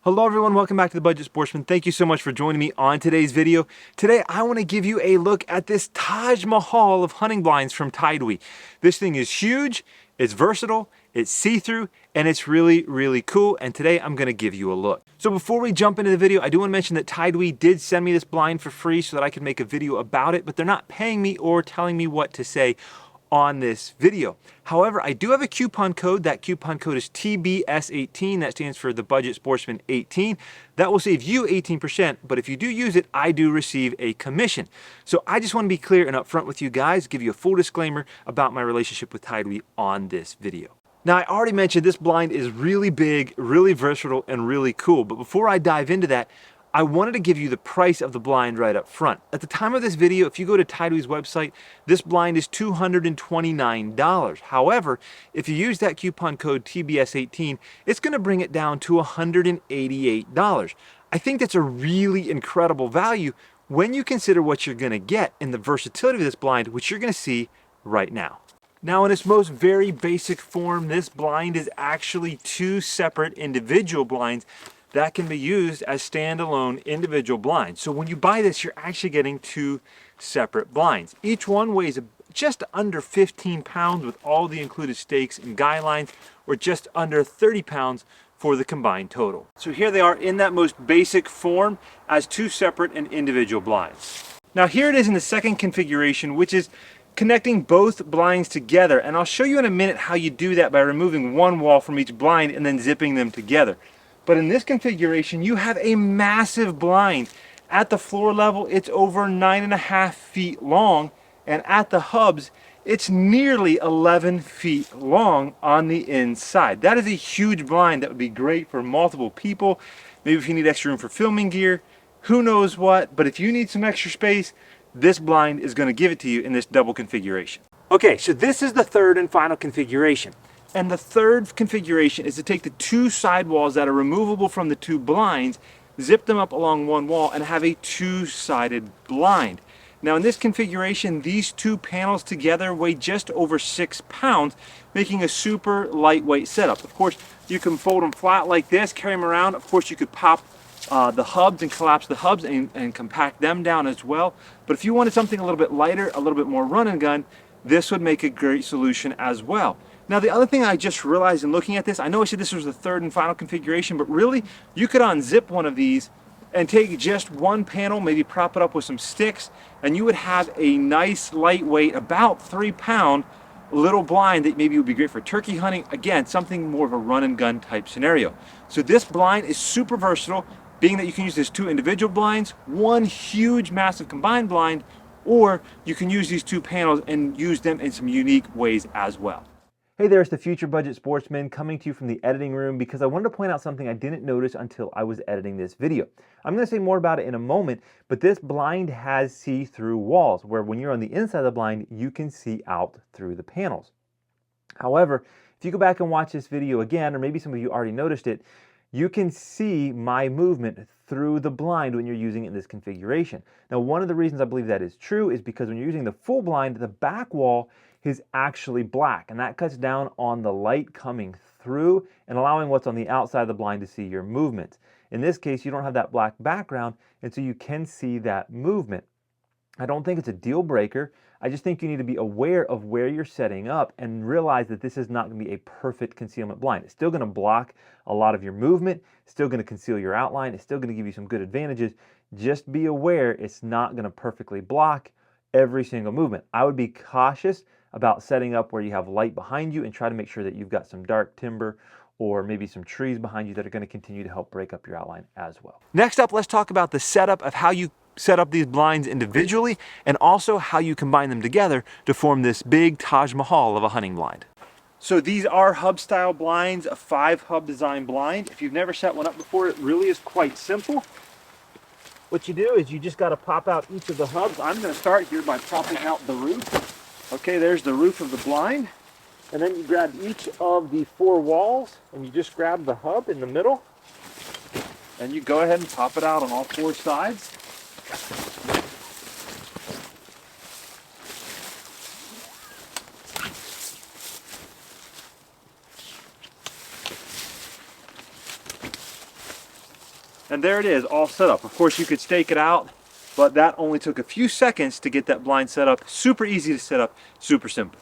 Hello everyone, welcome back to The Budget Sportsman. Thank you so much for joining me on today's video. Today I want to give you a look at this Taj Mahal of hunting blinds from TideWe. This thing is huge, it's versatile, it's see-through, and it's really cool, and today I'm going to give you a look. So before we jump into the video, I do want to mention that TideWe did send me this blind for free so that I could make a video about it, but they're not paying me or telling me what to say on this video. However, I do have a coupon code. That coupon code is TBS18. That stands for The Budget Sportsman 18. That will save you 18%, but if you do use it, I do receive a commission. So I just want to be clear and upfront with you guys, give you a full disclaimer about my relationship with TideWe on this video. Now, I already mentioned this blind is really big, really versatile, and really cool, but before I dive into that, I wanted to give you the price of the blind right up front. At the time of this video, if you go to TideWe's website, this blind is $229. However, if you use that coupon code TBS18, it's going to bring it down to $188. I think that's a really incredible value when you consider what you're going to get in the versatility of this blind, which you're going to see right now. Now, in its most very basic form, this blind is actually two separate individual blinds that can be used as standalone individual blinds. So when you buy this, you're actually getting two separate blinds. Each one weighs just under 15 pounds with all the included stakes and guy lines, or just under 30 pounds for the combined total. So here they are in that most basic form as two separate and individual blinds. Now here it is in the second configuration, which is connecting both blinds together. And I'll show you in a minute how you do that by removing one wall from each blind and then zipping them together. But in this configuration, you have a massive blind. At the floor level, it's over 9.5 feet long, and at the hubs, it's nearly 11 feet long on the inside. That is a huge blind that would be great for multiple people. Maybe if you need extra room for filming gear, who knows what, but if you need some extra space, this blind is going to give it to you in this double configuration. Okay, so this is the third and final configuration. And the third configuration is to take the two side walls that are removable from the two blinds, zip them up along one wall, and have a two-sided blind. Now in this configuration, these two panels together weigh just over 6 pounds, making a super lightweight setup. Of course, you can fold them flat like this, carry them around. Of course, you could pop the hubs and collapse the hubs and compact them down as well. But if you wanted something a little bit lighter, a little bit more run and gun, this would make a great solution as well. Now the other thing I just realized in looking at this, I know I said this was the third and final configuration, but really you could unzip one of these and take just one panel, maybe prop it up with some sticks, and you would have a nice lightweight, about 3 pound little blind that maybe would be great for turkey hunting. Again, something more of a run and gun type scenario. So this blind is super versatile, being that you can use this two individual blinds, one huge massive combined blind, or you can use these two panels and use them in some unique ways as well. Hey there, it's the Future Budget Sportsman coming to you from the editing room because I wanted to point out something I didn't notice until I was editing this video. I'm going to say more about it in a moment, but this blind has see-through walls where when you're on the inside of the blind, you can see out through the panels. However, if you go back and watch this video again, or maybe some of you already noticed it, you can see my movement through the blind when you're using it in this configuration. Now, one of the reasons I believe that is true is because when you're using the full blind, the back wall is actually black, and that cuts down on the light coming through and allowing what's on the outside of the blind to see your movement. In this case, you don't have that black background, and so you can see that movement. I don't think it's a deal breaker. I just think you need to be aware of where you're setting up and realize that this is not going to be a perfect concealment blind. It's still going to block a lot of your movement, still going to conceal your outline, it's still going to give you some good advantages. Just be aware it's not going to perfectly block every single movement. I would be cautious about setting up where you have light behind you and try to make sure that you've got some dark timber or maybe some trees behind you that are going to continue to help break up your outline as well. Next up, let's talk about the setup of how you set up these blinds individually and also how you combine them together to form this big Taj Mahal of a hunting blind. So these are hub style blinds, a 5-hub design blind. If you've never set one up before, it really is quite simple. What you do is you just got to pop out each of the hubs. I'm going to start here by popping out the roof. Okay, there's the roof of the blind. And then you grab each of the 4 walls and you just grab the hub in the middle. And you go ahead and pop it out on all 4 sides. And there it is, all set up. Of course, you could stake it out, but that only took a few seconds to get that blind set up. Super easy to set up, super simple.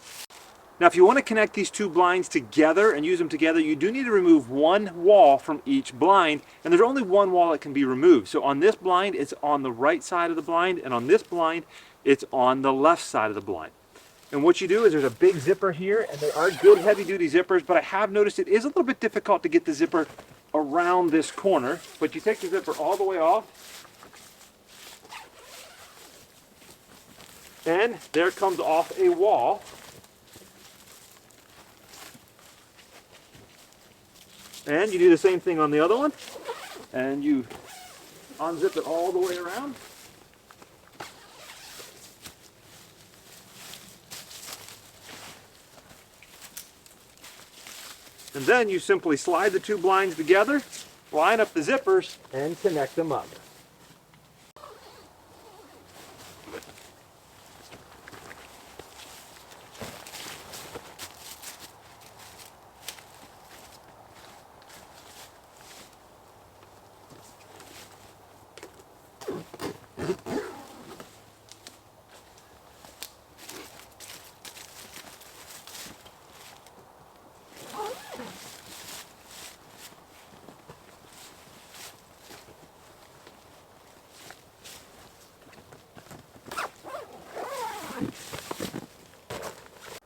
Now, if you want to connect these two blinds together and use them together, you do need to remove one wall from each blind, and there's only one wall that can be removed. So on this blind, it's on the right side of the blind, and on this blind, it's on the left side of the blind. And what you do is there's a big zipper here, and there are good heavy-duty zippers, but I have noticed it is a little bit difficult to get the zipper around this corner. But you take the zipper all the way off, and there comes off a wall. And you do the same thing on the other one, and you unzip it all the way around. And then you simply slide the two blinds together, line up the zippers, and connect them up.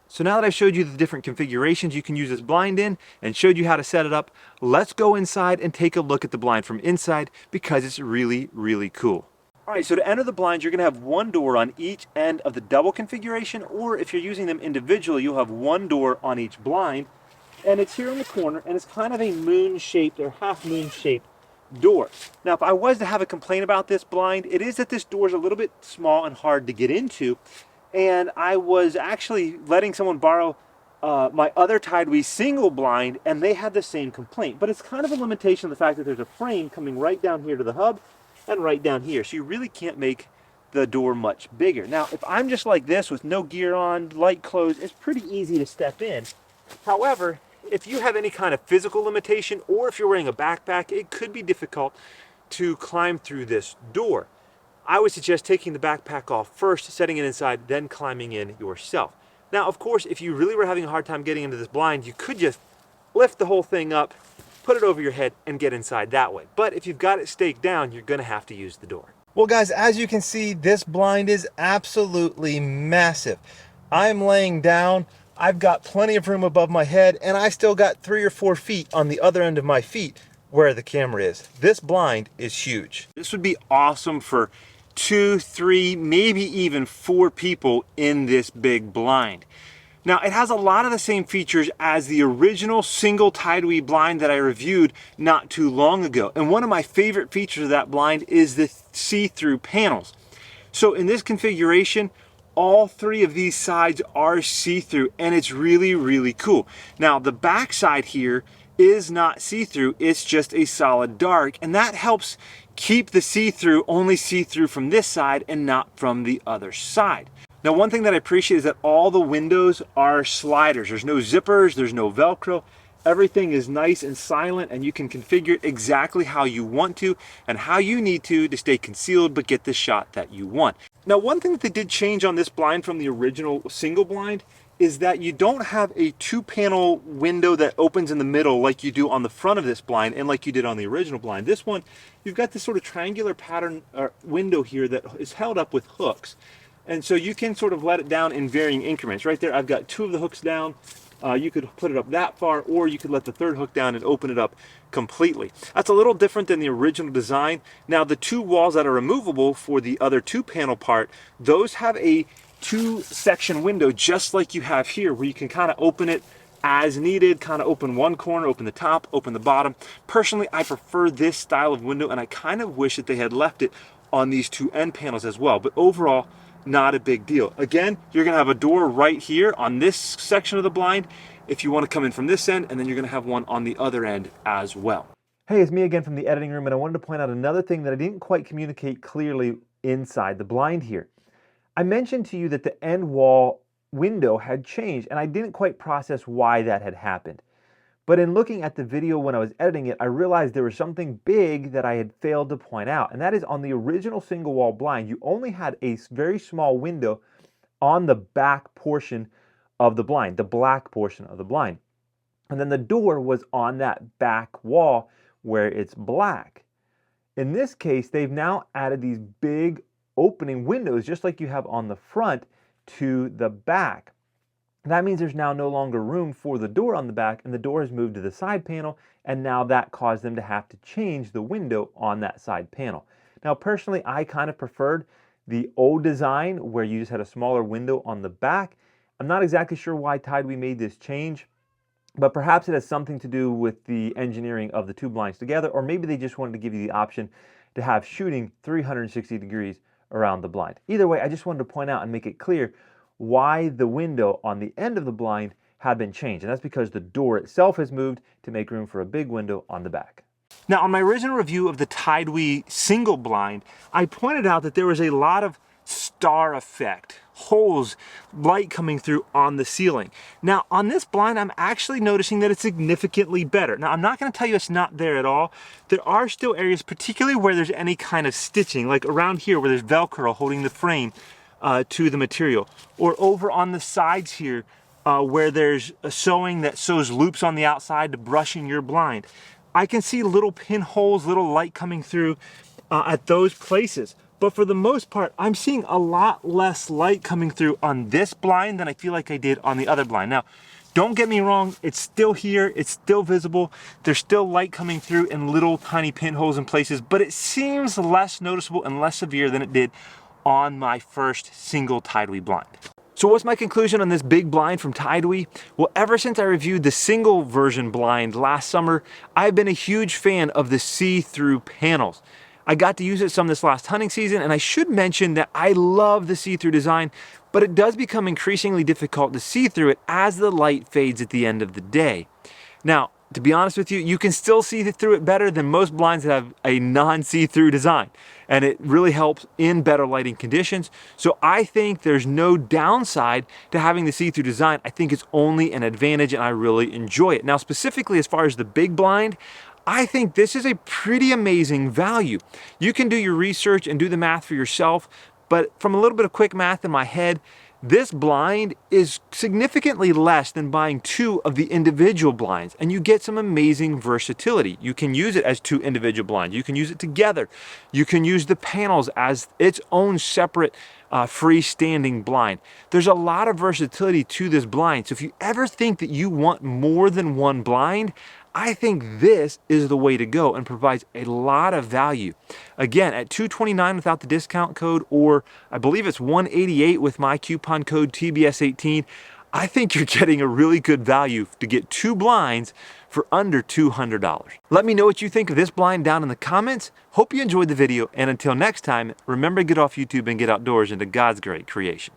So now that I've showed you the different configurations you can use this blind in and showed you how to set it up, let's go inside and take a look at the blind from inside because it's really, really cool. All right, so to enter the blinds, you're gonna have one door on each end of the double configuration, or if you're using them individually, you'll have one door on each blind. And it's here in the corner, and it's kind of a moon-shaped or half-moon shaped door. Now, if I was to have a complaint about this blind, it is that this door is a little bit small and hard to get into. And I was actually letting someone borrow my other TideWe single blind, and they had the same complaint. But it's kind of a limitation of the fact that there's a frame coming right down here to the hub and right down here. So you really can't make the door much bigger. Now, if I'm just like this with no gear on, light closed, it's pretty easy to step in. However, if you have any kind of physical limitation, or if you're wearing a backpack, it could be difficult to climb through this door. I would suggest taking the backpack off first, setting it inside, then climbing in yourself. Now, of course, if you really were having a hard time getting into this blind, you could just lift the whole thing up, put it over your head, and get inside that way. But if you've got it staked down, you're gonna have to use the door. Well, guys, as you can see, this blind is absolutely massive. I'm laying down, I've got plenty of room above my head, and I still got 3 or 4 feet on the other end of my feet where the camera is. This blind is huge. This would be awesome for 2, 3, maybe even 4 people in this big blind. Now, it has a lot of the same features as the original single TideWe blind that I reviewed not too long ago. And one of my favorite features of that blind is the see-through panels. So in this configuration, all 3 of these sides are see-through, and it's really, really cool. Now, the back side here is not see-through, it's just a solid dark, and that helps keep the see-through only see-through from this side and not from the other side. Now, one thing that I appreciate is that all the windows are sliders. There's no zippers, there's no Velcro. Everything is nice and silent, and you can configure it exactly how you want to and how you need to stay concealed but get the shot that you want. Now, one thing that they did change on this blind from the original single blind is that you don't have a 2-panel window that opens in the middle like you do on the front of this blind and like you did on the original blind. This one, you've got this sort of triangular pattern window here that is held up with hooks. And so you can sort of let it down in varying increments. Right there, I've got 2 of the hooks down. You could put it up that far, or you could let the 3rd hook down and open it up completely. That's a little different than the original design. Now, the 2 walls that are removable for the other 2-panel part, those have a 2-section window just like you have here, where you can kind of open it as needed, kind of open one corner, open the top, open the bottom. Personally, I prefer this style of window, and I kind of wish that they had left it on these 2 end panels as well. But overall, not a big deal. Again, you're gonna have a door right here on this section of the blind if you want to come in from this end, and then you're gonna have one on the other end as well. Hey, it's me again from the editing room, and I wanted to point out another thing that I didn't quite communicate clearly inside the blind here. I mentioned to you that the end wall window had changed, and I didn't quite process why that had happened. But in looking at the video when I was editing it, I realized there was something big that I had failed to point out. And that is, on the original single wall blind, you only had a very small window on the back portion of the blind, the black portion of the blind. And then the door was on that back wall where it's black. In this case, they've now added these big opening windows, just like you have on the front, to the back. That means there's now no longer room for the door on the back, and the door has moved to the side panel, and now that caused them to have to change the window on that side panel. Now, personally, I kind of preferred the old design where you just had a smaller window on the back. I'm not exactly sure why TideWe made this change, but perhaps it has something to do with the engineering of the two blinds together, or maybe they just wanted to give you the option to have shooting 360 degrees around the blind. Either way, I just wanted to point out and make it clear why the window on the end of the blind had been changed. And that's because the door itself has moved to make room for a big window on the back. Now, on my original review of the TideWe single blind, I pointed out that there was a lot of star effect, holes, light coming through on the ceiling. Now, on this blind, I'm actually noticing that it's significantly better. Now, I'm not going to tell you it's not there at all. There are still areas, particularly where there's any kind of stitching, like around here where there's Velcro holding the frame to the material, or over on the sides here where there's a sewing that sews loops on the outside to brushing your blind. I can see little pinholes, little light coming through at those places. But for the most part, I'm seeing a lot less light coming through on this blind than I feel like I did on the other blind. Now, don't get me wrong, it's still here, it's still visible, there's still light coming through in little tiny pinholes in places, but it seems less noticeable and less severe than it did on my first single TideWe blind. So what's my conclusion on this big blind from TideWe? Well, ever since I reviewed the single version blind last summer, I've been a huge fan of the see-through panels. I got to use it some this last hunting season, and I should mention that I love the see-through design, but it does become increasingly difficult to see through it as the light fades at the end of the day. Now, to be honest with you, you can still see through it better than most blinds that have a non-see-through design, and it really helps in better lighting conditions. So I think there's no downside to having the see-through design. I think it's only an advantage, and I really enjoy it. Now, specifically as far as the big blind, I think this is a pretty amazing value. You can do your research and do the math for yourself, but from a little bit of quick math in my head, this blind is significantly less than buying two of the individual blinds, and you get some amazing versatility. You can use it as two individual blinds. You can use it together. You can use the panels as its own separate freestanding blind. There's a lot of versatility to this blind. So if you ever think that you want more than one blind, I think this is the way to go and provides a lot of value. Again, at $229 without the discount code, or I believe it's $188 with my coupon code TBS18, I think you're getting a really good value to get two blinds for under $200. Let me know what you think of this blind down in the comments. Hope you enjoyed the video, and until next time, remember to get off YouTube and get outdoors into God's great creation.